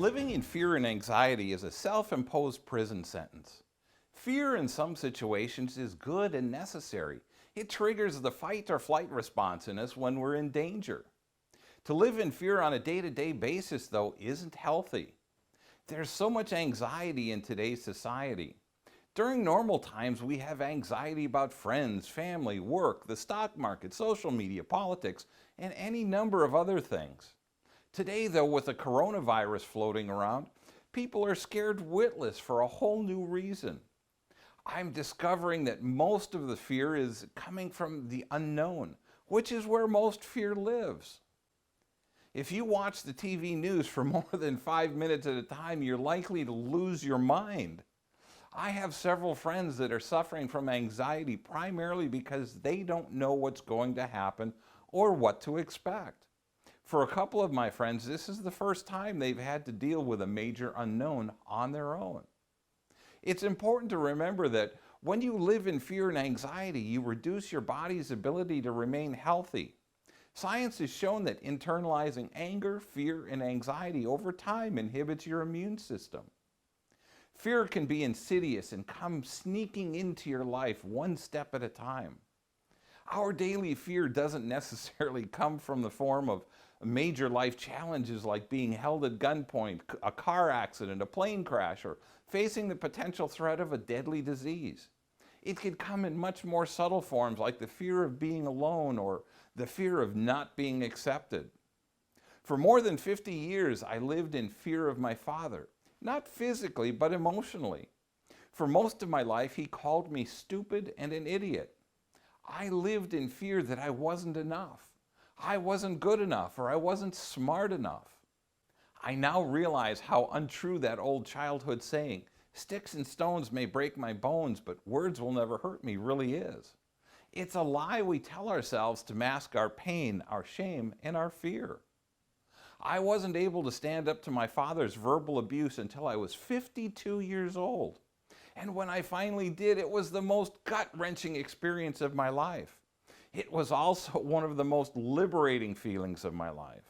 Living in fear and anxiety is a self-imposed prison sentence. Fear in some situations is good and necessary. It triggers the fight or flight response in us when we're in danger. To live in fear on a day-to-day basis, though, isn't healthy. There's so much anxiety in today's society. During normal times, we have anxiety about friends, family, work, the stock market, social media, politics, and any number of other things. Today, though, with the coronavirus floating around, people are scared witless for a whole new reason. I'm discovering that most of the fear is coming from the unknown, which is where most fear lives. If you watch the TV news for more than 5 minutes at a time, you're likely to lose your mind. I have several friends that are suffering from anxiety primarily because they don't know what's going to happen or what to expect. For a couple of my friends, this is the first time they've had to deal with a major unknown on their own. It's important to remember that when you live in fear and anxiety, you reduce your body's ability to remain healthy. Science has shown that internalizing anger, fear, and anxiety over time inhibits your immune system. Fear can be insidious and come sneaking into your life one step at a time. Our daily fear doesn't necessarily come from the form of major life challenges like being held at gunpoint, a car accident, a plane crash, or facing the potential threat of a deadly disease. It can come in much more subtle forms like the fear of being alone or the fear of not being accepted. For more than 50 years, I lived in fear of my father, not physically, but emotionally. For most of my life, he called me stupid and an idiot. I lived in fear that I wasn't enough. I wasn't good enough, or I wasn't smart enough. I now realize how untrue that old childhood saying, "Sticks and stones may break my bones, but words will never hurt me," really is. It's a lie we tell ourselves to mask our pain, our shame, and our fear. I wasn't able to stand up to my father's verbal abuse until I was 52 years old. And when I finally did, it was the most gut-wrenching experience of my life. It was also one of the most liberating feelings of my life.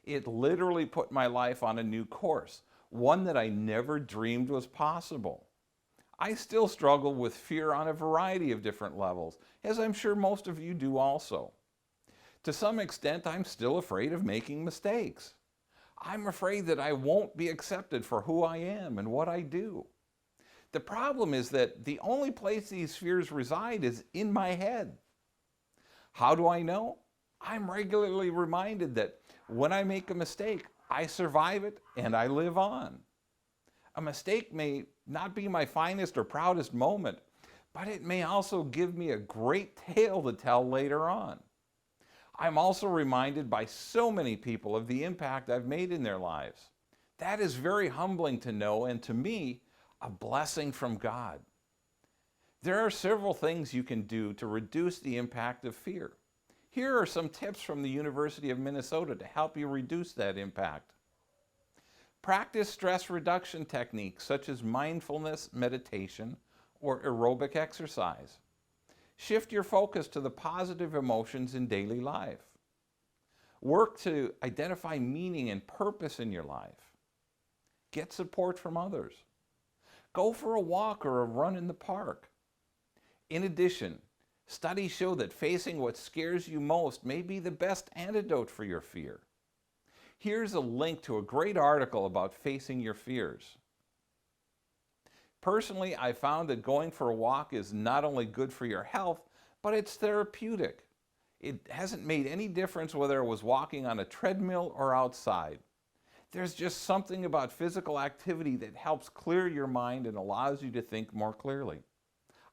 It literally put my life on a new course, one that I never dreamed was possible. I still struggle with fear on a variety of different levels, as I'm sure most of you do also. To some extent, I'm still afraid of making mistakes. I'm afraid that I won't be accepted for who I am and what I do. The problem is that the only place these fears reside is in my head. How do I know? I'm regularly reminded that when I make a mistake, I survive it and I live on. A mistake may not be my finest or proudest moment, but it may also give me a great tale to tell later on. I'm also reminded by so many people of the impact I've made in their lives. That is very humbling to know, and to me, a blessing from God. There are several things you can do to reduce the impact of fear. Here are some tips from the University of Minnesota to help you reduce that impact. Practice stress reduction techniques such as mindfulness, meditation, or aerobic exercise. Shift your focus to the positive emotions in daily life. Work to identify meaning and purpose in your life. Get support from others. Go for a walk or a run in the park. In addition, studies show that facing what scares you most may be the best antidote for your fear. Here's a link to a great article about facing your fears. Personally, I found that going for a walk is not only good for your health, but it's therapeutic. It hasn't made any difference whether I was walking on a treadmill or outside. There's just something about physical activity that helps clear your mind and allows you to think more clearly.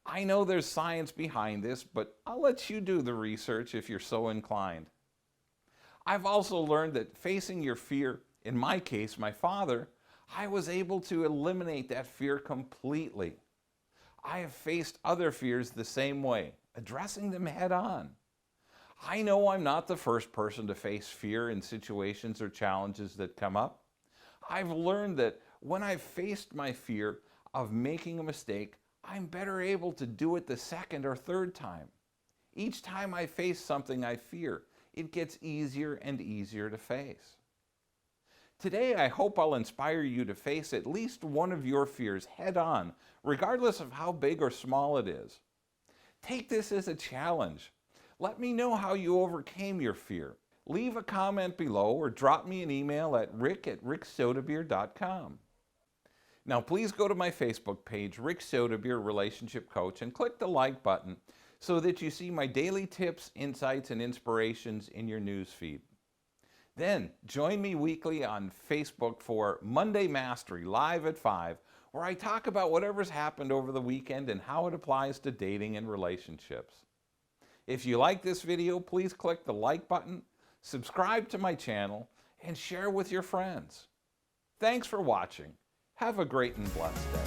I know there's science behind this, but I'll let you do the research if you're so inclined. I've also learned that facing your fear, in my case, my father, I was able to eliminate that fear completely. I have faced other fears the same way, addressing them head on. I know I'm not the first person to face fear in situations or challenges that come up. I've learned that when I've faced my fear of making a mistake, I'm better able to do it the second or third time. Each time I face something I fear, it gets easier and easier to face. Today, I hope I'll inspire you to face at least one of your fears head on, regardless of how big or small it is. Take this as a challenge. Let me know how you overcame your fear. Leave a comment below or drop me an email at rick@ricksoetebier.com. Now please go to my Facebook page, Rick Soetebier Relationship Coach, and click the like button so that you see my daily tips, insights, and inspirations in your news feed. Then join me weekly on Facebook for Monday Mastery live at 5, where I talk about whatever's happened over the weekend and how it applies to dating and relationships. If you like this video, please click the like button, subscribe to my channel, and share with your friends. Thanks for watching. Have a great and blessed day.